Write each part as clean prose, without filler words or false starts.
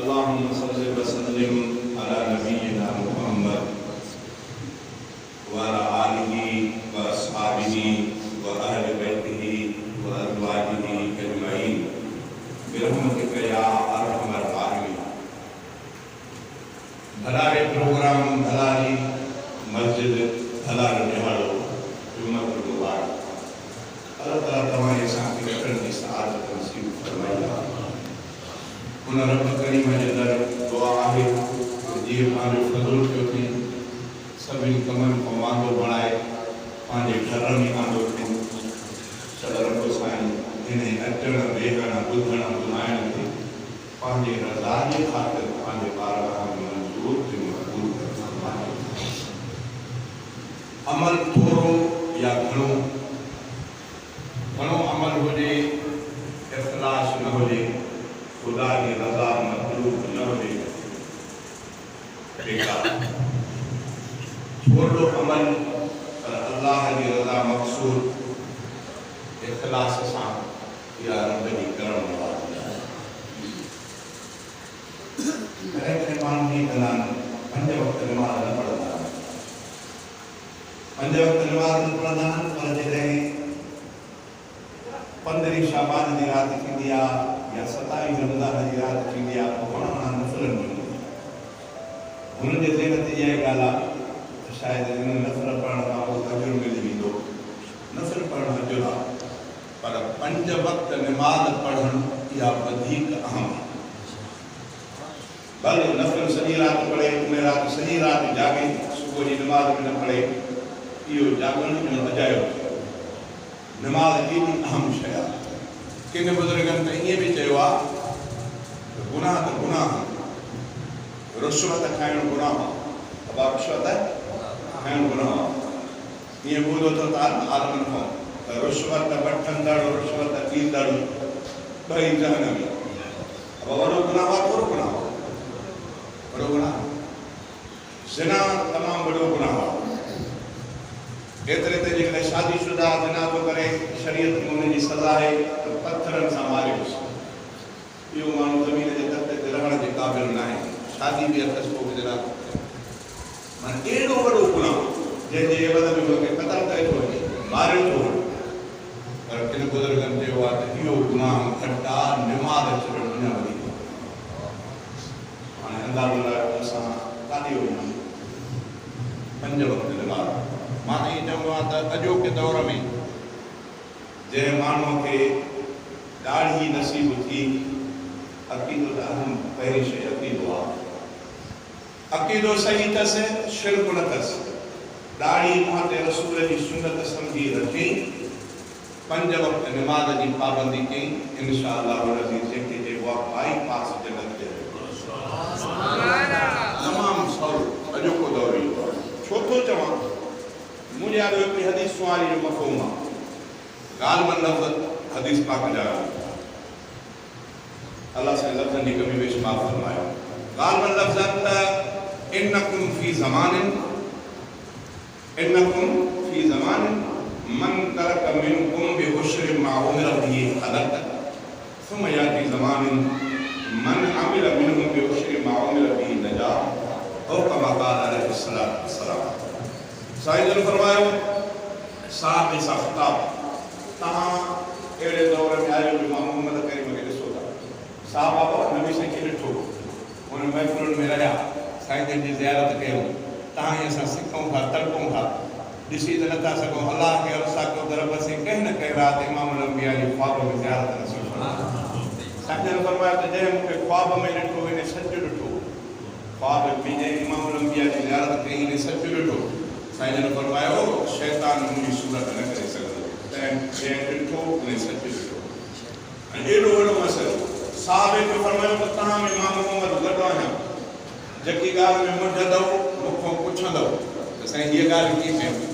अल्लाहुम्मा सल्लि व सल्लिम अला नबियिना मुहम्मद व अला आलिहि व अस्हाबिहि व अहलि बैतिहि व अज़वाजिहि अजमईन बिरहमतिका या अरहमर राहिमीन। भलारे प्रोग्राम भलारी मस्जिद भलारो निहालो जुम्मत मुबारक। अल्लाह ताला तमारे साथी अकड़ की सआदत नसीब फरमाए। उन रब करीम जे दर दुआ आहे जीअं पंहिंजो फज़ल पियो थिए सभिनी कमनि खां वांदो बणाए पंहिंजे घर में आंदो थिए। सद रब साईं हिन अचण वेहण ॿुधण ॿुधाइण खे पंहिंजे रज़ा जे ख़ातिर पंहिंजे बारगाह में मंज़ूर थे मक़बूल फरमाए। अमल थोरो या घणो अमल हुजे, इख़लास न हुजे, खुदा की रज़ा मतलूब न हुजे, बेकार। थोरो अमल पर अल्लाह की रज़ा मक़सूद इख़लास सां या रब जी करण वारी आहे। कॾहिं माण्हू हीअं कंदा आहिनि 5 वक़्त नमाज़ न पढ़ंदा आहिनि, 5 वक़्त नमाज़ न पढ़ंदा आहिनि, पर जॾहिं 15 शाबान जी राति थींदी आहे या 27 रमज़ान जी राति थींदी आहे पोइ घणा नफ़िलनि में हुननि जे ज़हन ते इहा ॻाल्हि आहे त शायदि हिन नफ़िल पढ़ण खां पोइ अजुर मिली वेंदो। नफ़िल पढ़णु अजुर आहे, पर 5 वक़्त नमाज़ पढ़णु इहा वधीक अहम आहे। भले नफ़िल सॼी राति पढ़े, उन राति सॼी राति जागे, सुबुह जी नमाज़ में न पढ़े, इहो जागण जो अजायो नमाज़ एॾी अहम शइ आहे। किन बुज़ुर्गनि त ईअं बि चयो आहे त गुनाह त गुनाह, रुश्वत खाइणु गुनाह आहे, रुश्वत खाइणु गुनाह आहे। ईअं ॿुधो अथव त आलमनि खां त रुश्वत वठंदड़ रुश्वत ॾींदड़ ॿई जहन्नम में। वॾो गुनाह आहे, थोरो गुनाह आहे, वॾो गुनाह। ज़िना तमामु वॾो गुनाह आहे। एतिरे ते जेकॾहिं शादीशुदा ज़िना थो करे शरीयत में हुनजी सज़ा आहे त पत्थरनि सां मारियोसि। इहो माण्हू ज़मीन जे तख़्ते ते रहण जे क़ाबिल न आहे। शादी बि अथसि पोइ बि ज़िना थो करे। माना एॾो वॾो गुनाह जंहिंजे एवज़ में हुनखे क़तल करे थो वञे, मारियो थो वञे। पर किन बुज़ुर्गनि चयो आहे त इहो गुनाह घटि आहे, निमाज़ छॾणु अञा वधीक। हाणे अंदाज़ो लॻायो असां काॾे वञूं। 5 वक़्त निमाज़। मां त इएं चवंदो आहियां त अॼोके दौर में जंहिं माण्हूअ खे ॾाढ़ी नसीब थी, अक़ीदो त अहम पहिरीं शइ अक़ीदो आहे। अक़ीदो सही अथसि, शिरक न अथसि, ॾाढ़ी मुंहं ते रसूल जी सुन्नत सम्झी रखी 5 वक़्त निमाज़ जी पाबंदी कई, इंशाअल्लाह जेके चइबो आहे बाई पास जन्नत ते तमामु सवलो अॼोको दौर इहो आहे। छो थो चवां, मुझे याद है कि हदीस वाली जो मफ़हूम है गालिबन लफ्ज़ हदीस पाक जा अल्लाह से लफ्ज़नि जी कमी बेशुमार फरमायो। गालिबन लफ्ज़ इन्नकुम फी ज़मानिन मन तरक मिनकुम बिहुश्र मा उमिर बिही हलक सुम्मा याती ज़मानिन मन अमिल मिनहुम बिहुश्र मा उमिर बिही नजा औ कमा क़ाल अलैहिस्सलातु वस्सलाम। साईं जन फरमायो साहब ऐसा ख़िताब तहां अहिड़े दौर में आयो जो मां मोहम्मद करीम खे ॾिसो था। साहब बाबा नबी साईं खे ॾिठो, हुन महफ़िलुनि में रहिया, साईं जन जी ज़ियारत कयूं। तहां इहे असां सिखूं था, तड़पूं था, ॾिसी त नथा सघूं। अलाह खे अरसा कयो त रब से कंहिं न कंहिं राति इमामुल अंबिया जी ख्वाब में ज़ियारत नसीब फरमायो। साईं जन फरमायो त जंहिं मूंखे ख्वाब में ॾिठो हिन सच ॾिठो, ख्वाब में जंहिं इमामुल अंबिया जी ज़ियारत कई हिन सच ॾिठो। साईं जन फरमायो शैतान मुंहिंजी सूरत न करे सघंदो, तंहिं जंहिं ॾिठो उन सच ॾिठो। ऐं एॾो वॾो मसइलो साहिब खे फरमायो त तव्हां में मां मोहम्मद गॾु आहियां, जेकी ॻाल्हि में मुंझंदव मूंखां पुछंदव त साईं हीअ ॻाल्हि कीअं कयूं,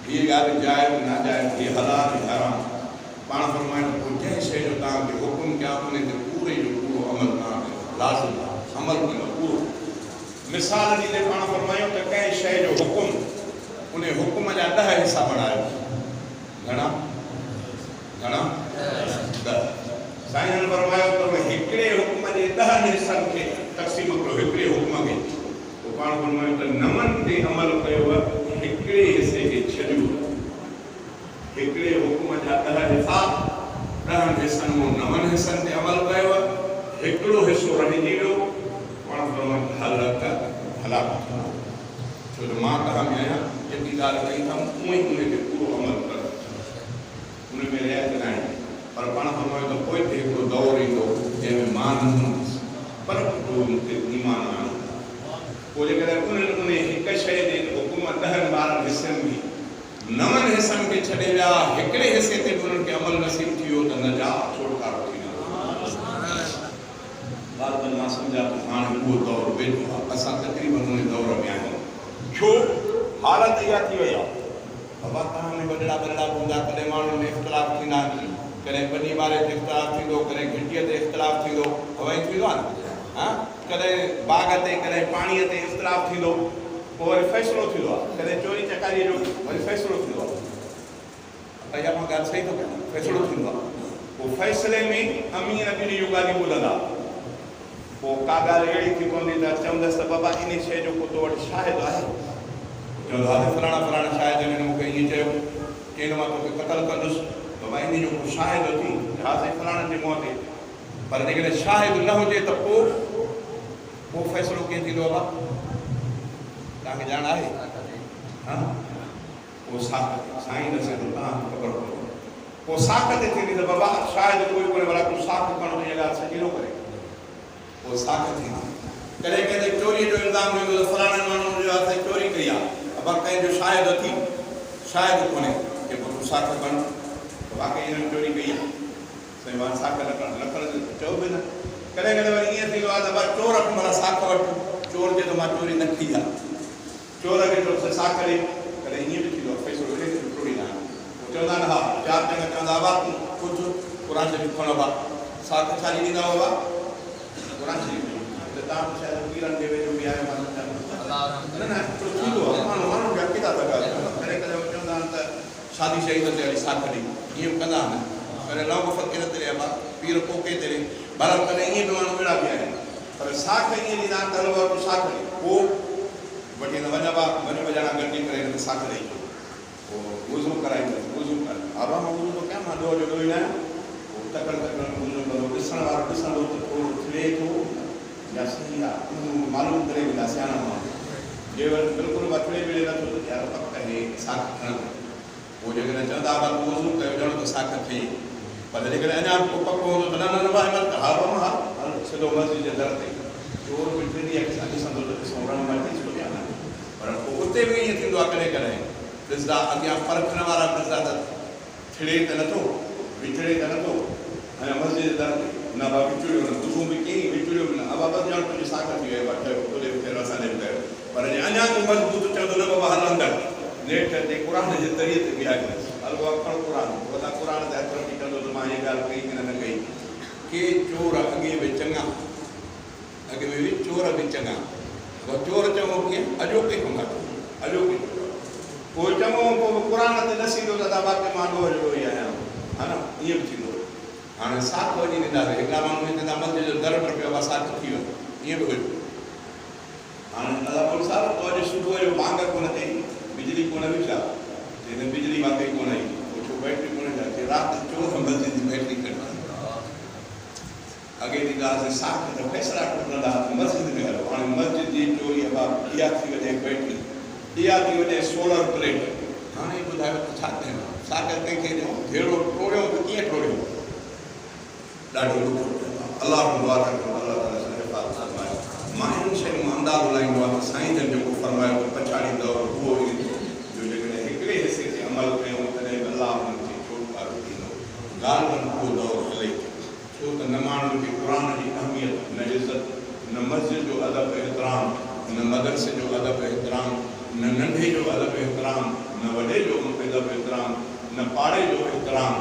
हीअ ॻाल्हि जाइज़ नाजाइज़, हीअ हलाल हराम। पाण फरमायो पोइ जंहिं शइ जो तव्हांखे हुकुम कयां उन ते पूरे जो पूरो अमल तव्हांखे लाज़िम आहे, अमल कंदो पूरो। मिसाल ॾींदे पाण फरमायूं त कंहिं शइ जो हुकुम, उन हुकुम जा 10 हिसा बणायो। घणा? 10। साईं जन फरमायो त हिकिड़े हुकुम जे 10 हिस्सनि खे तक़सीम कयो हिकिड़े हुक्म खे पोइ पाण फरमायो त नमन ते अमल कयो हिकिड़े हिसे खे छॾियो हिकिड़े हुक्म जा 10 हिसा 10 हिसनि मां 9 हिसनि ते अमल कयो हिकिड़ो हिसो रहिजी वियो पाण फरमायो हलाक छो जो मां तव्हां में आहियां जेकी ॻाल्हि कई अथमि उहे उन खे पूरो अमल कर उन में रिआयत न आहे पर पाण फरमायो त पोइ ते हिकिड़ो दौरु ईंदो जंहिंमें मां न हूंदुसि पर मूंखे ईमान आणो पोइ जेकॾहिं उन हिकु शइ जे हुकुम 10-12 हिसनि में 9 हिसनि खे छॾे विया हिकिड़े हिसे ते बि उन्हनि खे अमल नसीब थी वियो त नजात छुटकारो थी वियो ॻाल्हि मां सम्झा थो हाणे उहो दौरु वेठो आहे असां तक़रीबन उन दौर में आहियूं छो हालत इहा थी वई आहे बाबा तव्हां में वॾड़ा हूंदा कॾहिं माण्हुनि में इख़्तिलाफ़ थींदा कॾहिं पनी वारे ते इख़्तिलाफ़ थींदो कॾहिं घिटीअ ते इख़्तिलाफ़ थींदो हवाई थींदो आहे न हा कॾहिं बाग़ ते कॾहिं पाणीअ ते इख़्तिलाफ़ थींदो पोइ वरी फ़ैसिलो थींदो आहे कॾहिं चोरी चकारीअ जो वरी फ़ैसिलो थींदो आहे इहा मां ॻाल्हि सही थो कयां फ़ैसिलो थींदो आहे पोइ फ़ैसिले में अमीर ॿिनि जूं ॻाल्हियूं ॿुधंदा पोइ का ॻाल्हि अहिड़ी थी पवंदी त चवंदसि त बाबा इन शइ जो को तो वटि शाहिद आहे चवंदो आहे फलाणा शाहिद हिन मूंखे ईअं चयो चईंदो मां तोखे क़तल कंदुसि बाबा इन जो को शाहिद थी हा साईं फलाणनि जे मुंहं ते पर जेकॾहिं शाहिद न हुजे त पोइ फ़ैसिलो कीअं थींदो आहे तव्हांखे ॼाण आहे हा पोइ साख साईं न सघंदो तव्हांखे ख़बर पवंदो पोइ साख ते थींदी त बाबा शायदि कोई कोन्हे भला तूं साख खणो इहा ॻाल्हि सची न करे पोइ साख थींदी कॾहिं कॾहिं चोरीअ जो इल्ज़ाम हूंदो त फलाणे माण्हू जो असां चोरी कई आहे बाबा कंहिंजो शायदि अथई शायदि कोन्हे की पोइ तूं साख खण वाक़ई हिननि चोरी कई आहे साईं मां साख न खण चओ बि न कॾहिं कॾहिं वरी ईअं थींदो आहे त भई चोर खे माना साख वठि चोर चए त मां चोरी न कई आहे चोर खे चओ साख ॾे कॾहिं ईअं बि थींदो आहे पैसो वेठे टोड़ींदा आहिनि पोइ चवंदा आहिनि हा 4 चङा चवंदा हुआ तूं कुझु क़ुर शरीफ़ खणो हुआ साख छा ॾींदा हुआ क़ुर शरीफ़ त तव्हां शायदि पीरनि जे वेझो बि आहे मां न न थींदो आहे माण्हू जा केॾा था ॻाल्हि कॾहिं कॾहिं चवंदा आहिनि त शादी शहीद ते हली साख ॾेई ईअं कंदा आहिनि कॾहिं लव फ़क़ीर ते रहिया पीर पोके ते रहे भला कॾहिं ईअं बि माण्हू अहिड़ा बि आहिनि पर साख ईअं ॾींदा आहिनि त हलो तूं साख ॾे पोइ वठी वञा ॿ ॼणा गॾिजी करे हिन खे साख ॾेई पोइ वुज़ू कराईंदुसि वुज़ू कर हा मां वुज़ू थो कयां मां ॾोह जो ॾोही आहियां पोइ तकड़ि वुज़ू कंदो ॾिसण वारो ॾिसंदो त थोरो थिए थो या सही आहे मालूम करे वेंदा सियाणा माण्हू जे वरी बिल्कुलु वठड़े वेड़े नथो त यार पक हे साख खणंदो पोइ जेकॾहिं चवंदा हुआ तूं वुज़ू कयो ॼण त साख थिए पर जेकॾहिं अञा पोइ पको हूंदो त न भाई हा हा सिधो मस्जिद जे दर ते चोर बि फिरी असां ॾिसंदो त ॾिसूं रण वठी छो ॾियां न पर पोइ उते बि ईअं थींदो आहे कॾहिं कॾहिं ॾिसंदा अॻियां परखण वारा ॾिसंदा त छिड़े त नथो विछड़े त नथो ऐं मस्जिद जे दर ते न बाबा विचुड़ियो न तूं बि कीअं विचुड़ियो बि न बाबा ॼण तुंहिंजी साख थी वई आहे चयो तुंहिंजे बि कयो असांजे बि कयो पर जे अञा तूं मज़बूत चवंदो न बाबा हल अंदरि नेठ ते क़ुर जे ज़रिए ते बीहारे हल बाबा खण क़ुर वॾा क़ुर ते हथ रखी कंदो त मां इहा ॻाल्हि कई की न कई के चोर अॻे बि चङा अॻे में बि चोर बि चङा चोर चङो कीअं अॼोके खां घटि अॼोके पोइ चङो पोइ क़ुर ते नसींदो त बाक़ी मां ॾोह जो ॾोही आहियां हा न ईअं बि थींदो हाणे साख वञी ॾींदासीं हिकिड़ा माण्हू चवंदा मस्जिद जो दर टपियो आहे साख थी वियो ईअं बि हुयो हाणे अलाह साहिबु तो अॼु सुबुह जो भांग कोन थिए बिजली कोन हुई छा चई बिजली वाक़ई कोन आई पोइ छो बैटरी कोन छा राति चोर मस्जिद जी बैटरी कढंदा अॻे जी ॻाल्हि साख त फ़ैसिला टुटंदा मस्जिद में हलो हाणे मस्जिद जी चोरी इहा थी वञे बैटरी इहा थी वञे सोलर प्लेट हाणे ॿुधायो त छा कयूं साख कंहिंखे ॾियूं जहिड़ो टोड़ियो त कीअं टोड़ियो ॾाढो ॾुख अलाह दुआ कयो अलाह ताला सां हिफ़ाज़त फरमाए मां इन शयुनि मां अंदाज़ो लाहींदो आहे त साईं जन जेको फरमायो त पछाड़ी दौरु उहो ईंदो जो जेकॾहिं हिकिड़े हिसे ते अमल कयूं तॾहिं अलाह हुननि खे छोड़कारो ॾींदो ॻाल्हि उहो दौरु हले छो त न माण्हुनि खे क़ुर जी अहमियत न इज़त न मस्जिद जो अदब एतिराम न मदरसे जो अदब एतिराम न नंढे जो अदब एतिराम न वॾे जो अदब एतिराम न पाड़े जो एतिराम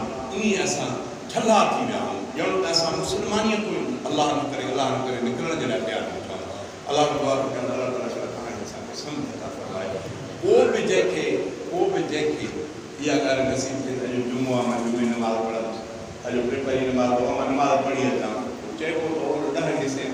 ईअं असां छला थी विया आहियूं ॼण त असां मुस्लमानीअ को अलाह न करे निकिरण जे लाइ तयारु न थियूं अलाह दुआ थो कनि अलाह ताला असांखे सम्झ था फरमाए को बि जंहिंखे इहा ॻाल्हि नसीब थिए अॼु जुमो आहे मां जुमे नमाज़ पढ़ंदुसि अॼु पेपरी नमाज़ मां नमाज़ पढ़ी अचां चइबो त 10 हिसे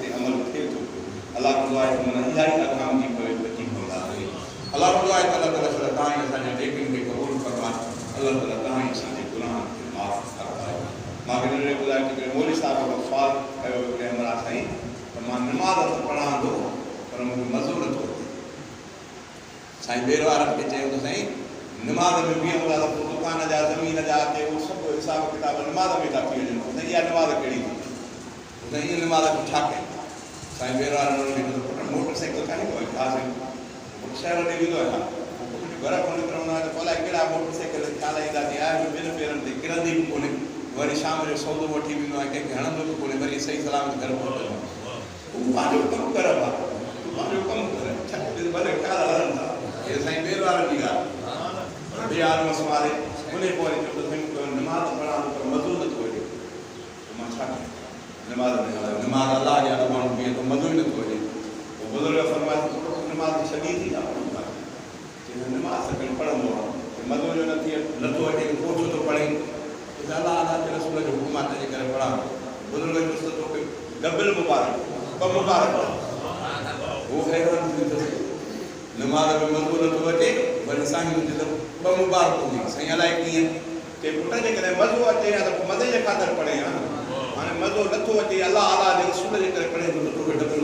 हिन गुज़ारिश करे मौलवी साहब खां सुवाल कयो वियो हमरा साईं त मां नमाज़ त पढ़ां थो पर मूंखे मज़ो नथो अचे। साईं ॿेर वारनि खे चयो त साईं नमाज़ में बीहूं था त पोइ दुकान जा ज़मीन जा ते उहो सभु हिसाब किताब नमाज़ में था थी वञनि। साईं इहा नमाज़ कहिड़ी थी? साईं इन नमाज़ खे छा कयूं? साईं ॿेर वारनि पुटु मोटर साइकिल कान्हे को हा साईं शहर ॾे वेंदो आहे घर खां निकिरणो आहे त अलाए कहिड़ा मोटर साइकिल ख़्याल ईंदा थी आहे ॿिनि पेरनि ते किरंदी बि कोन्हे। वरी शाम जो सौदो वठी वेंदो आहे कंहिंखे हणंदो बि कोन्हे वरी सही सलामत घर पहुचंदो तूं पंहिंजो कमु कर भाउ तूं पंहिंजो कमु कर भले ख़्याल हलनि था। इहे साईं ॿेर वारनि जी ॻाल्हि ॿिया आलमस वारे उन पोइ वरी चयो त साईं नमाज़ पढ़ां थो पर मज़ो नथो अचे। मां छा कयां नमाज़ में नमाज़ अलाह जा माण्हू बीहे थो मज़ो ई नथो अचे। पोइ बुज़ुर्ग फरमाए नमाज़ छॾी थी आहे नमाज़ त कॾहिं पढ़ंदो आहे मज़ो जो नथो अचे पोइ छो थो पढ़े अलाह अलाह जे रसूल जो हुकुम आहे तंहिंजे करे पढ़ां। बुज़ुर्ग जो तोखे डबल मुबारक ॿ मुबारक उहो हैरान थी अथसि नमाज़ में मज़ो नथो अचे वरी साईं मुंहिंजी त ॿ मुबारक हूंदी साईं अलाए कीअं के पुट जे करे मज़ो अचे या त पोइ मज़े जे ख़ातिर पढ़े हा हाणे मज़ो नथो अचे अलाह अलाह जे रसूल जे करे पढ़े थो त तोखे डबल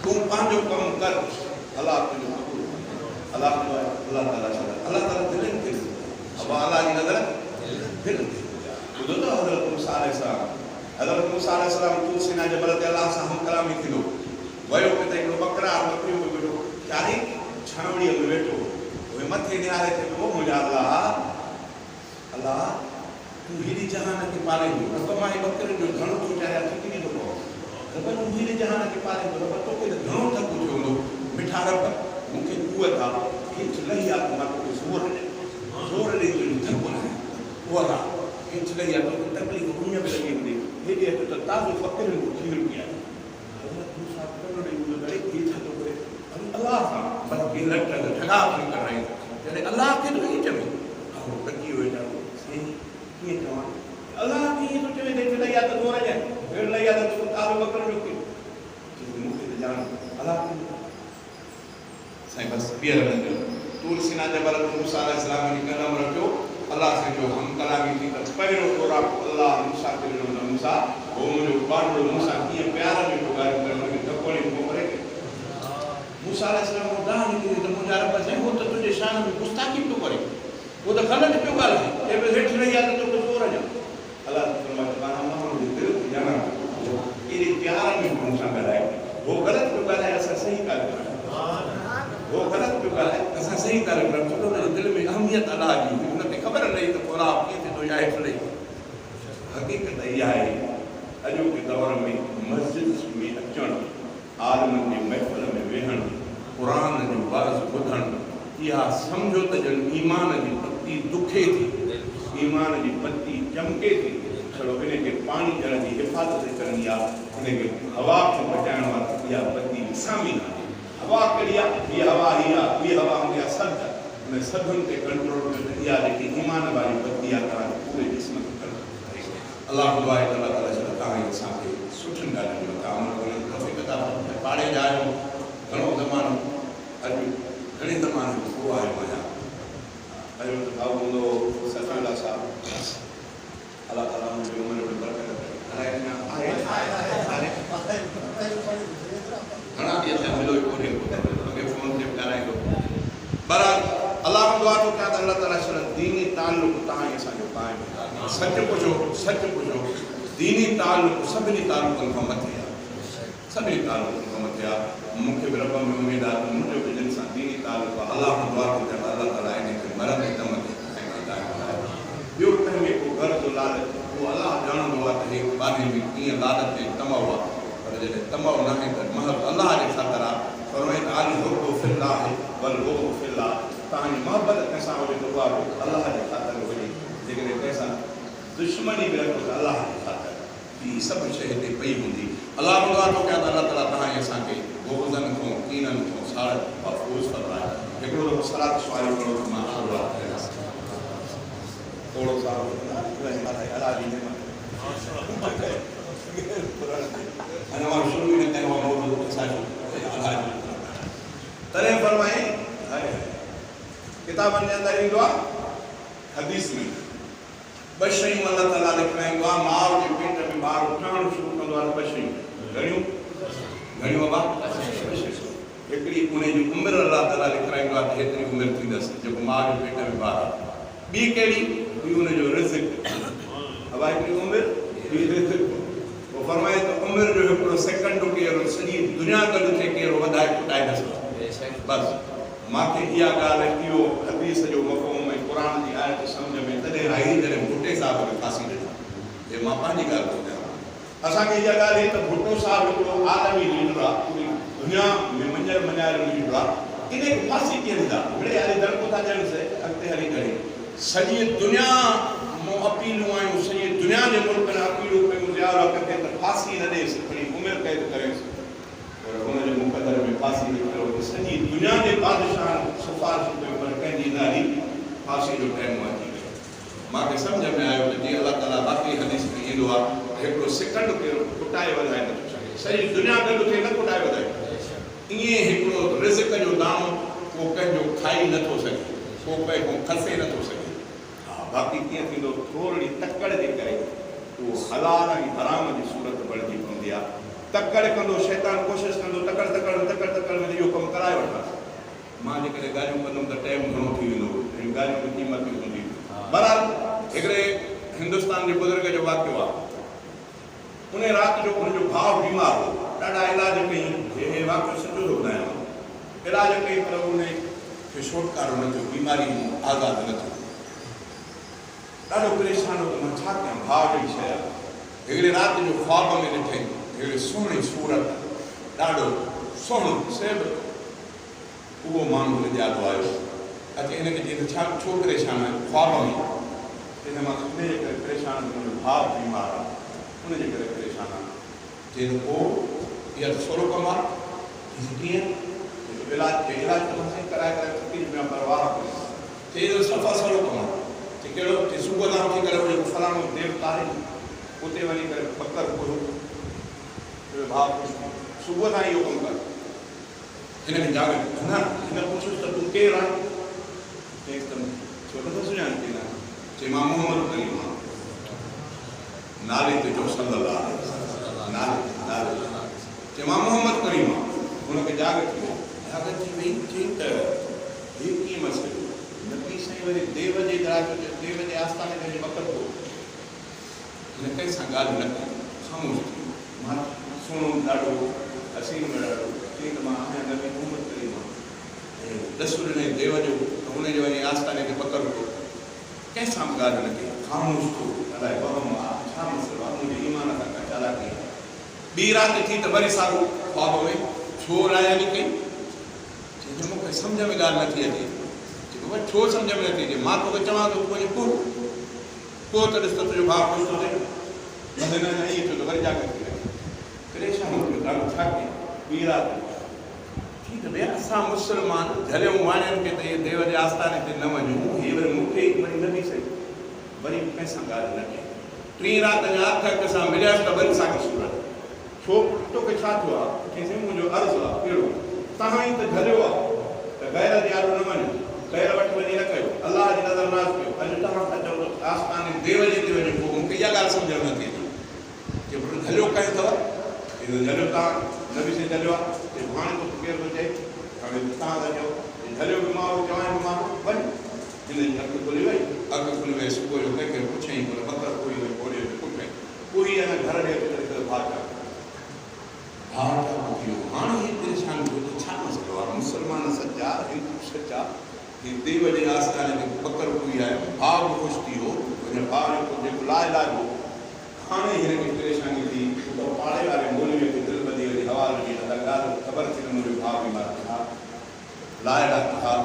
तूं पंहिंजो कमु कर अलाह तुंहिंजो अल्लाह ताला अल्लाह ताला दिलनि खे अब अल्लाह जी नज़र दिलि ॿुधो त हज़रत मूसा अलैहि सलाम तूर सीना जबल ते अल्लाह सां हम कलामी थींदो वियो किथे हिकिड़ो बकरियूं में वेठो चारी छावड़ीअ में वेठो उहे मथे निहारे थे पियो मुंहिंजा अल्लाह तूं हेॾी जहान खे पाले थो मां बकरियुनि जो घणो थो चाहियां थकिजी थो पओ तूं हेॾी जहान खे पाले थो तोखे त घणो थक थियो हूंदो मिठा रब मूंखे कुवत आहे खिच लही आहे त मां तोखे ज़ोर ॾेई तुंहिंजो थको न कुवत आहे खिच लही आहे तोखे तकलीफ़ उन में लॻी हूंदी हेॾे अचो त ताज़ो फ़क़ीरनि जो खीर पी आहे अलाह सां बल्कि लट ठगा थी कर रही जॾहिं अलाह खे तो ईअं चवे टकी वियो कीअं चवां अलाह खे ईअं थो चवे हेठि लही आहे त ज़ोर ॾियां हेठि लही आहे त तोखे ताज़ो फ़क़ीरनि जो खीर मूंखे त ॼाण अलाह साईं बसि ॿीहर न कयो तूर सीना जबल मूसा अलैहिस्सलाम वञी कदम रखियो अलाह से जो हम कलामी थी त पहिरियों तोरा अलाह मूसा खे ॾिनो त मूसा हो मुंहिंजो बांडो मूसा कीअं प्यार में थो ॻाल्हि करे हुनखे धको ॾेई पोइ करे मूसा अलैहिस्सलाम को डाह निकिरी त मुंहिंजा रब साईं उहो त तुंहिंजे शान में गुस्ताखी थो करे उहो त ग़लति पियो ॻाल्हाए हे बि हेठि रही आहे त तोखे ज़ोर ॾियां अलाह फरमाए मां माण्हू जे दिलि खे ॼाणा एॾे प्यार में मूंसां ॻाल्हाए उहो ग़लति पियो ॻाल्हाए असां सही ॻाल्हि वो गलत पियो ॻाल्हाए असां सही ॻाल्हि कयूं छो त दिलि में अहमियत अलाह जी हुनखे ख़बर रही त पोइ अलाह कीअं थींदो या हेठि रही हक़ीक़त इहा आहे अॼोके दौर में मस्जिद में अचणु आलिमनि जे महफ़िल में वेहणु क़ुरान जो वाज़ ॿुधणु इहा सम्झो त ॼण ईमान जी पती दुखे थी ईमान जी पती चमके थी छड़ो इनखे पाणी ॾियण जी हिफ़ाज़त करणी आहे इनखे हवा खे बचाइण वारी इहा पती विसामी आहे हवा कहिड़ी आहे हीअ हवा हीअ आहे ॿी हवा हूंदी आहे सद उन सदुनि ते कंट्रोल करे इहा जेकी ईमान वारी पती आहे तव्हांजे पूरे जिस्म खे कंट्रोल अलाह दुआ आहे अलाह ताला छा तव्हां असांखे सुठियुनि ॻाल्हियुनि जो तव्हां अमल पाड़े जा आहियो घणो ज़मानो अॼु घणे ज़माने में पोइ आयो आहियां अॼु त भाउ हूंदो सफ़ीला साहब अलाह ताला हुनजी उमिरि में बरकत घणा ॾींहं थिया मिलो ई कोन्हे मूंखे फ़ोन ते ॻाल्हाईंदो बहरहाल अलाह दुआ थो कयां त अलाह ताला छा दीनी ताल्लुक़ तव्हां ई असांजो क़ाइमु सच पुछो दीनी ताल्लुक़ सभिनी ताल्लुक़नि खां मथे आहे सभिनी ताल्लुक़नि खां मथे आहे मूंखे बि रब में उमेद आहे त मुंहिंजो बि जिन सां दीनी ताल्लुक़ आहे अलाह दुआ थो कयां त अलाह ताला इनखे मरंदे दम ते ॿियो कंहिंमें को घर जो लालच उहो अलाह ॼाणंदो आहे त हे ॿारनि में कीअं लालच ते तमव आहे पर जॾहिं तमव न आहे त महब अलाह जे ख़ातिर आहे फरमाए त आली हुबु फिल्ला आहे बल हुबु फिल्ला तव्हांजी मोहबत कंहिंसां हुजे त उहा बि अलाह जे ख़ातिर हुजे जेकॾहिं कंहिंसां दुश्मनी बि रखो त अलाह जे ख़ातिर हीअ सभु शइ हिते पई हूंदी अलाह दुआ थो कयां त अलाह ताला तव्हांजे असांखे बुग़्ज़नि खां कीननि खां साड़ महफ़ूज़ फरमाए हिकिड़ो दफ़ो सलात सुवाल करो त मां थोरो सा अलाह जी अञा मां शुरू ई न कयो आहे तॾहिं फरमाए किताबनि जे अंदरि ईंदो आहे हदीस में ॿ शयूं अलाह ताला लिखाईंदो आहे माउ जे पेट में ॿार उथणु शुरू कंदो आहे ॿ शयूं घणियूं बाबा हिकिड़ी उन जी उमिरि अलाह ताला लिखाईंदो आहे त हेतिरी उमिरि थींदसि जेको माउ जे पेट में ॿार आहे ॿी कहिड़ी ॿी उनजो रिज़्क़ बाबा हिकिड़ी उमिरि ॿी रिज़्क़ पोइ फरमाए त उमिरि जो हिकिड़ो सेकंड केरु सॼी दुनिया गॾु थिए कहिड़ो वधाए कुटाए न सघे बसि मूंखे इहा ॻाल्हि इहो हदीस जो मफ़हूम ऐं क़ुर जी आयत सम्झ में तॾहिं आई जॾहिं भुटे साहिब खे फांसी ॾिनी हे मां पंहिंजी ॻाल्हि थो ॿुधायां असांखे इहा ॻाल्हि हे त भुटो साहिब हिकिड़ो आलमी लीडर आहे पूरी दुनिया में मञायल लीडर आहे इन खे फांसी कीअं ॾींदा मिड़े हली दड़को था ॾियनि से अॻिते हली करे सॼी दुनिया मूं अपीलूं आयूं सॼी दुनिया जे मुल्कनि अपीलूं कयूं ज़ियाउल हक़ खे त फांसी न ॾेसि खणी उमिरि क़ैद करेसि पर हुनजे मुक़दर में फांसी निकितो सॼी दुनिया जे बादशाहनि सिफारिश कयूं पर कंहिंजी न हली फांसी जो टाइम अची वियो मूंखे सम्झ में आयो त जीअं अलाह ताला बाक़ी हदीस में ईंदो आहे हिकिड़ो सेकंड केरु कुटाए वधाए नथो सघे सॼी दुनिया गॾु थिए न कुटाए वधाए ईअं हिकिड़ो रिज़्क़ जो दाणो को कंहिंजो खाई नथो सघे को कंहिंखो खसे नथो सघे बाक़ी कीअं थींदो थोरी तकड़ जे करे उहो हलाल ऐं हराम जी सूरत बणिजी पवंदी आहे तकड़ कंदो शैतान कोशिशि कंदो तकड़ में इहो कमु कराए वठंदासीं मां जेकॾहिं ॻाल्हियूं कंदुमि त टाइम घणो थी वेंदो ऐं ॻाल्हियूं जी क़ीमत हूंदी बहरहाल हिकिड़े हिंदुस्तान जे बुज़ुर्ग जो वाक़ियो आहे उन राति जो हुनजो भाउ बीमार हो ॾाढा इलाज कई हे वाक़ियो सचो थो ॿुधायां इलाज कई पर उन खे छुटकारो न थियो बीमारी आज़ादु न थियो ॾाढो परेशान हो मां छा कयां भाउ जहिड़ी शइ आहे हिकिड़े राति जो ख्वाब में ॾिठई हिकिड़ी सुहिणी सूरत ॾाढो सुहिणो सेब उहो माण्हू ॾियारो आयो अचे हिनखे चई त छा छो परेशान आहे ख्वाब में हिन मां उनजे करे परेशान मुंहिंजो भाउ बीमार आहे उनजे करे परेशान आहे चई त पोइ इहा त सहुलो कमु आहे कीअं इलाज त मथे कराए तकलीफ़ में परवाह चई त सफ़ा सहुलो कमु आहे कहिड़ो सुबुह तां उथी करे जेको फलाणो देवता आहे उते वञी करे पकर घुरो भाउ सुबुह ताईं इहो कमु कर हिनखे जाग न हिन पुछियोसि त तूं केरु आहे चईसि त छो नथो सुञाणे चई न चई मां मोहम्मद करीम आहियां नाले ते जो सल्लल्लाहु अलैहि वसल्लम नाले चई मां मोहम्मद करीम आहियां हुनखे जाग थी वई चई त हे कीअं मसइलो नबी साईं वरी देव जे आस्थाने ते बकर को हिन कंहिंसां ॻाल्हि न कई ख़ामोश थी मां सुहिणो ॾाढो हसीन ॾाढो चई त मां आहियां नबी मोहम्मद करीम ऐं ॾसु ॾिनई देव जो त हुनजे वञी आस्थाने ते बकर को कंहिंसां बि ॻाल्हि न कई ख़ामोश थियो अलाए वहम आहे छा मसइलो आहे मुंहिंजे ईमान खां का चालाकी ॿी राति थी त वरी साॻियो ख्वाब में छो रायानी कई चई मूंखे सम्झ में ॻाल्हि नथी अचे छो सम्झ में नथी अचे मां तोखे चवां थो वञी को त ॾिस त तुंहिंजो भाउ ख़ुशि थो थिए न ईअं थियो त वरी जाॻ थी वई परेशान थियो ॾाढो छा कयां ॿी राति ठीकु आहे भैया असां मुस्लमान झलियूं वाणियुनि खे त इहे देव जे आस्थाने ते न वञूं हीअ वरी मूंखे वरी न थी सघे वरी कंहिंसां ॻाल्हि न कई टी राति जा अख सां मिलियसि त वरी साॻी सूरत छो तोखे छा थियो आहे चईं मुंहिंजो अर्ज़ु आहे कहिड़ो तव्हां ई त झलियो आहे त गैर जे आॾो न वञो गैर वटि वञी न कयो अलाह जी नज़र नाज़ कयो अॼु तव्हां था चओ त आस्थाने देव जे ते वञो पोइ मूंखे इहा ॻाल्हि सम्झ में नथी अचे की झलियो कयो अथव झलियो तव्हां नबी से झलियो आहे चए हाणे तोखे केरु थो चए हाणे तव्हां था चओ झलियो बि मां चवां बि मां वञ हिन जी अखि खुली वई सुबुह जो कंहिंखे पुछई पर बकर कोई वई ओॾे पुठियां कोई अञा घर ॾे भाउ थी वियो हाणे ही परेशान थियो त छा मसइलो आहे मुस्लमान सचा हिंदू सचा देव जे आस्थाने ते बकर कोई आहे भाउ बि ख़ुशि थी वियो हुन भाउ जेको लाइलाज हो हाणे हिनखे परेशानी थी पाड़े वारे मौलवीअ खे दिलि ॿधी वरी हवा लॻी न ॻाल्हि ख़बर थी त मुंहिंजो भाउ बीमार था लाइलाज था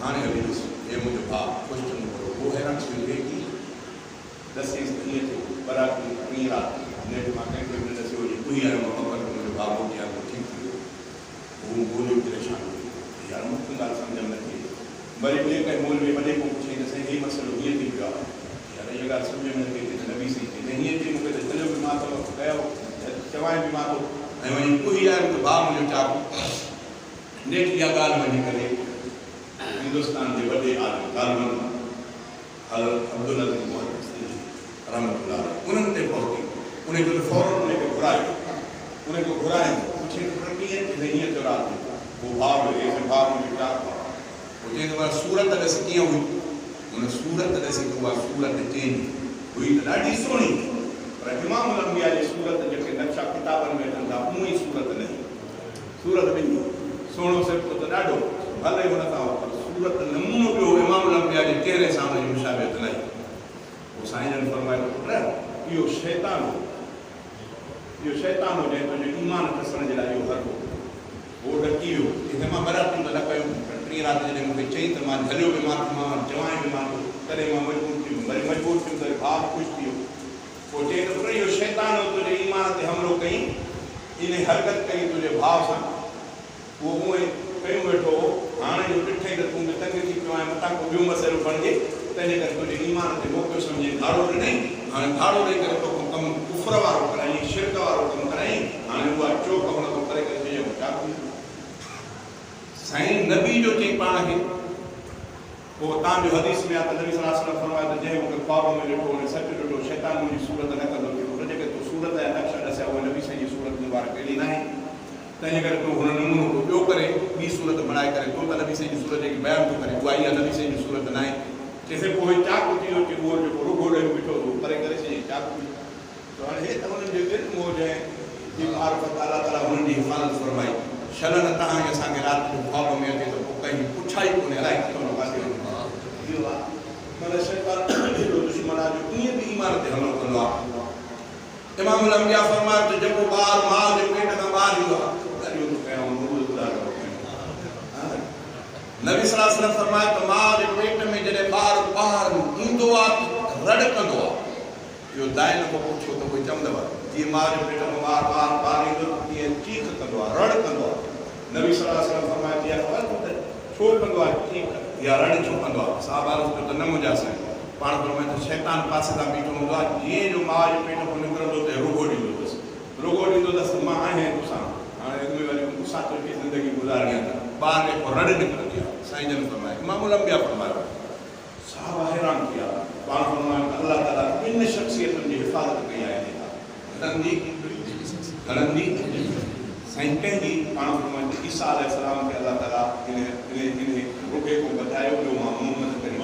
हाणे हली ॾिस हे मुंहिंजो भाउ ख़ुशि थींदो उहो हैरान थी वियो की ॾसेसि त ईअं थियो पर ॿी राति नेठ मां कंहिंखे बि न ॾसियो हुजे कोई आयो मां बकर मुंहिंजो भाउ मोटी आयो ठीकु थी वियो हू ॻोल्हियो परेशान थी यार मूंखे ॻाल्हि सम्झ में न थी वरी ॿिए कंहिं मौलवी वॾे को पुछई त साईं हीउ मसइलो हीअं थी पियो आहे यार इहा ॻाल्हि सम्झ में न थी अचे नबी साईं चई हीअं चई मूंखे त झलियो बि मां थो कयो चवां बि मां थो ऐं वञी कोई आयो त भाउ मुंहिंजो चाकू नेठ इहा ॻाल्हि वञी करे हिंदुस्तान जे वॾे आलिम हज़रत अब्दुल अज़ीज़ मोहम्मद रहमतुल्लाह उन्हनि ते पहुती उन जो फौरन उनखे घुरायो उनखे घुरायो पुछे कीअं हीअं थियो राति वो भाउ भाउ मुंहिंजो छा पोइ चई त सूरत ॾिस कीअं हुई हुन सूरत ॾिसी उहा सूरत चेंज हुई त ॾाढी सुहिणी पर इमाम अंबिया जी सूरत जेके नक्शा किताबनि में अचनि था उहा ई सूरत न सूरत में सुहिणो सिर्फ़ु त ॾाढो भले हुन सां सूरत नमूनो ॿियो इमाम अंबिया जे चहिरे सां हुनजी मुशाबियत न पोइ साईं जन फरमायो पुट इहो शैतान हो जंहिं तुंहिंजे ईमान खसण जे लाइ इहो हर हो उहो ॾकी वियो हिते मां बरातियूं त न कयूं टीं राति जॾहिं मूंखे चई त मां हलियो बि मां चवां बि मां तॾहिं मां मजबूर थी वियुमि वरी मजबूर थियुमि त भाउ ख़ुशि थी वियो पोइ चई त पुट इहो शैतान हो तुंहिंजे ईमान ते हमिलो कई इन हरकत कई तुंहिंजे भाउ सां उहो उहे कयूं वेठो हो हाणे जो ॾिठे त तूं बि तंग थी पियो ऐं मथां को ॿियो मसइलो बणिजे तंहिंजे करे तुंहिंजे ईमान ते मोकिलियो सम्झे धाड़ो ॾिनई हाणे धाड़ो ॾेई करे तोखे कमु कुफर वारो कराई शिरक वारो कमु कराई हाणे उहा चोक हुन खां करे चइजो चाकू साईं नबी जो चई पाण खे पोइ तव्हांजो हदीस में आहे त नबी सल्लल्लाहु अलैहि वसल्लम फरमायो त जंहिं मूंखे ख्वाब में ॾिठो हुन सच ॾिठो शैतान मुंहिंजी सूरत न कंदो हुन जेके तूं सूरत जा नक्शा ॾसिया उहे नबी साईं जी सूरत जे वार कहिड़ी न आहे तंहिंजे करे तूं हुन नमूनो ॿियो करे ॿी सूरत बणाए करे तूं त नबी साईं जी सूरत जेकी बयानु थो करे उहा इहा नबी साईं जी सूरत न आहे चइसि पोइ चाकू थी वियो उहो जेको रुॻो ॾेई बीठो हो परे करे छॾियईं चाकू त हाणे हे त हुननि जे इल्म हो जंहिं मार्फत अलाह ताला हुननि जी हिफ़ाज़त फरमाई शलन तव्हां असांखे राति जो ख्वाब में अचे त पोइ कंहिं पुछाई कोन्हे अलाए किथां न काथे इहो आहे माना शैतान एॾो दुश्मन आहे जो कीअं बि ईमान ते हमलो कंदो आहे इमाम अंबिया फरमायो त जेको ॿार माउ जे पेट खां ॿाहिरि ईंदो आहे नबी सल्लल्लाहु अलैहि वसल्लम फरमायो त माउ जे पेट में जॾहिं ॿार ॿाहिरि ईंदो आहे रड़ कंदो आहे इहो दाए न को पुछो त कोई चवंदव जीअं माउ जे पेट में ॿार ईंदो तीअं चीख कंदो आहे रड़ कंदो आहे नबी सल्लल्लाहु अलैहि वसल्लम फरमायो तीअं ख़बर छो कंदो आहे चीख या रड़ छो कंदो आहे साहब त न मुंहिंजा साईं पाण फरमायो त शैतान पासे तां बीठो हूंदो आहे जीअं जो माउ जे पेट खां निकिरंदो त रुॻो ॾींदो अथसि मां आहियां तोसां हाणे अॻु में वरी मूंसां तुंहिंजी ज़िंदगी गुज़ारणी आहे ॿार जे पोइ रड़ निकिरंदी आहे साईं जन फरमायो इमाम अंबिया फरमायो साहब हैरान थी विया पाण फरमायो अलाह ताला ॿिनि शख़्सियतुनि जी हिफ़ाज़त कई आहे घणनि जी साईं कंहिंजी पाण फरमायो ईसा अलैहिस्सलाम खे अलाह ताला इन रुॻे खां बचायो ॿियो मां मोहम्मद करीम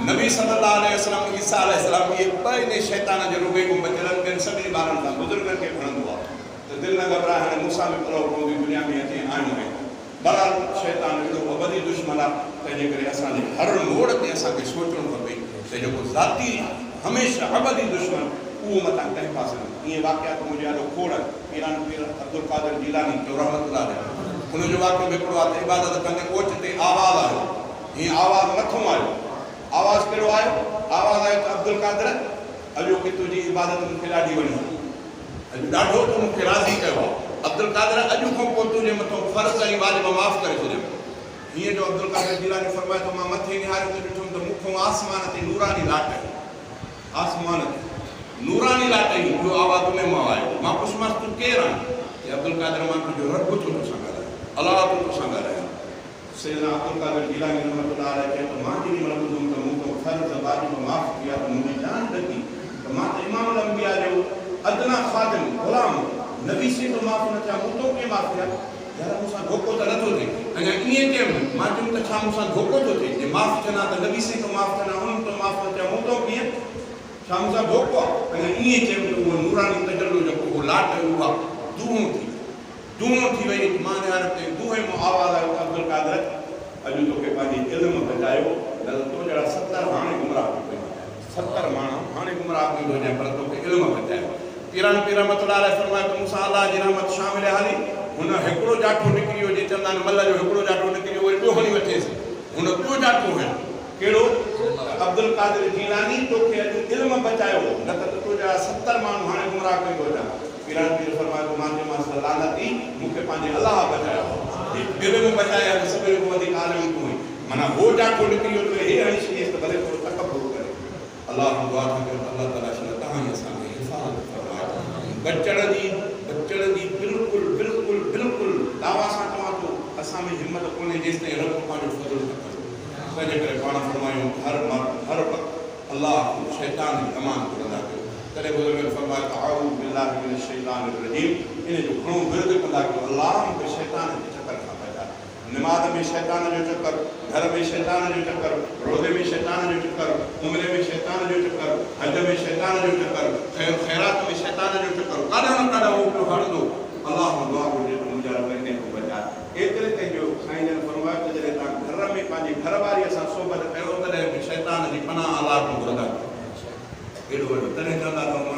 नबी सल्लल्लाहु अलैहि वसल्लम ईसा अलैहिस्सलाम इहे ॿ इन शैतान जे रुॻे खां बचियल ॿियनि सभिनी ॿारनि सां बुज़ुर्गनि खे खणंदो आहे त दिलि न घबराए हाणे मूंसां बि पलो पवंदी दुनिया में अची आहियूं आहिनि बहरहाल शैतान एॾो अबदी दुश्मन आहे तंहिंजे करे असांजे हर मोड़ ते असांखे सोचणो खपे त जेको ज़ाती हमेशह अबदी दुश्मन उहो मथां कंहिं पासे न ईअं वाक़ियात मुंहिंजो ॾाढो खोड़ पीरान पीर अब्दुल कादिर जीलानी जो रहमतुल्लाह हुनजो वाक़ियो हिकिड़ो आहे त इबादत कंदे ओच ते आवाज़ु आयो हीअं आवाज़ु मथां आयो आवाज़ु कहिड़ो आयो आवाज़ु आयो त अब्दुल कादिर अॼो की तुंहिंजी इबादत मूंखे ॾाढी वणी अॼु ॾाढो तूं मूंखे राज़ी कयो आहे अब्दुल कादिर अॼु खां पोइ तुंहिंजे मथां फ़र्ज़ ऐं वाजिब माफ़ु करे छॾियो हीअं जो अब्दुल कादिर जीलानी फरमाए थो मां मथे निहारियो त ॾिठुमि त मूंखां आसमान ते नूरानी लाट आसमान ते नूरानी लाट ई ॿियो आवाज़ उन मां आयो मां पुछियोमांसि तूं केरु आहीं की अब्दुल कादिर मां तुंहिंजो रब थो तोसां ॻाल्हायां अलाह थो तोसां ॻाल्हायां सैयदना अब्दुल कादिर जीलानी रहमतुल्लाह अलैह चए त मां जेॾी महिल ॿुधुमि त मूंखां फ़र्ज़ वाजिब माफ़ु कया त मुंहिंजी जान ॾकी त मां त इमाम अंबिया जो अदना ख़ादिम ग़ुलाम नबी से तो माफ़ न थिया मूं तो कीअं माफ़ थिया यार मूंसां धोखो त नथो थिए अञा ईअं चयुमि मां चयुमि त छा मूंसां धोखो थो थिए जे माफ़ थियनि त नबी से तो माफ़ थियनि उन्हनि तो माफ़ न थिया मूं तो कीअं छा मूंसां धोखो आहे अञा ईअं चयुमि त उहो नूरानी तजल्लो जेको उहो लाट उहा दूहों थी वई मां निहारियो ते दूहे मां आवाज़ आयो अब्दुल कादिर अॼु तोखे पंहिंजी इल्मु बचायो न त तो जहिड़ा 70 हाणे गुमराह थी पिया 70 माण्हू हाणे गुमराह थी वञे पर तोखे इल्मु बचायो पीरान पीर रहमतुल्लाह अलैह फरमायो त मूंसां अलाह जी रहमत शामिल हाली हुन हिकिड़ो जाठो निकिरी वियो जे चवंदा आहिनि मल जो हिकिड़ो जाठो निकिरी वरी ॿियो खणी वठेसि हुन ॿियो जाठो हुयो कहिड़ो अब्दुल कादिर जीलानी तोखे अॼु इल्मु बचायो न त तो जहिड़ा 70 माण्हू हाणे गुमराह कई वञा पीरान पीर फरमायो मां चयोमांसि त लानती मूंखे पंहिंजे अलाह बचायो इल्मु बचाया त सभिनी खां वधीक आलिम तूं हुई माना हो जाठो निकिरी वियो त हे हणी छॾियसि त भले थोरो तकबुर करे अलाह दुआ थो कयो अलाह ताला शल तव्हां असांखे हिफ़ाज़त बचण जी बिल्कुलु दावा सां चवां थो असां में हिमत कोन्हे जेसि ताईं रब पंहिंजो फज़ल न कंदो तंहिंजे करे पाण फरमायूं हर वक़्तु अलाह शैतान शैतान जी अमान कंदा कयो तॾहिं बुज़ुर्गनि फरमायो तआऊज़ बिल्लाहि मिनश शैतानिर रजीम इन जो घणो विर्द कंदा कयो अल्लाह मूंखे शैतान जे चकर खां बचा नमाज़ में शैतान जो चक्कर घर में शैतान जो चक्कर रोज़े में शैतान जो चक्कर उम्रे में शैतान जो चक्कर हज में शैतान जो चक्कर खैरात में शैतान जो चक्कर काॾा न काॾा उहो पियो हणंदो अल्लाह दुआ घुरिजे त मुंहिंजा रब इन खां बचा एतिरे ताईं जो साईं जन फरमायो त जॾहिं तव्हां घर में पंहिंजी घरवारीअ सां सोबत कयो तॾहिं बि शैतान जी पनाह अलाह खां घुरंदा एॾो वॾो तॾहिं चवंदा त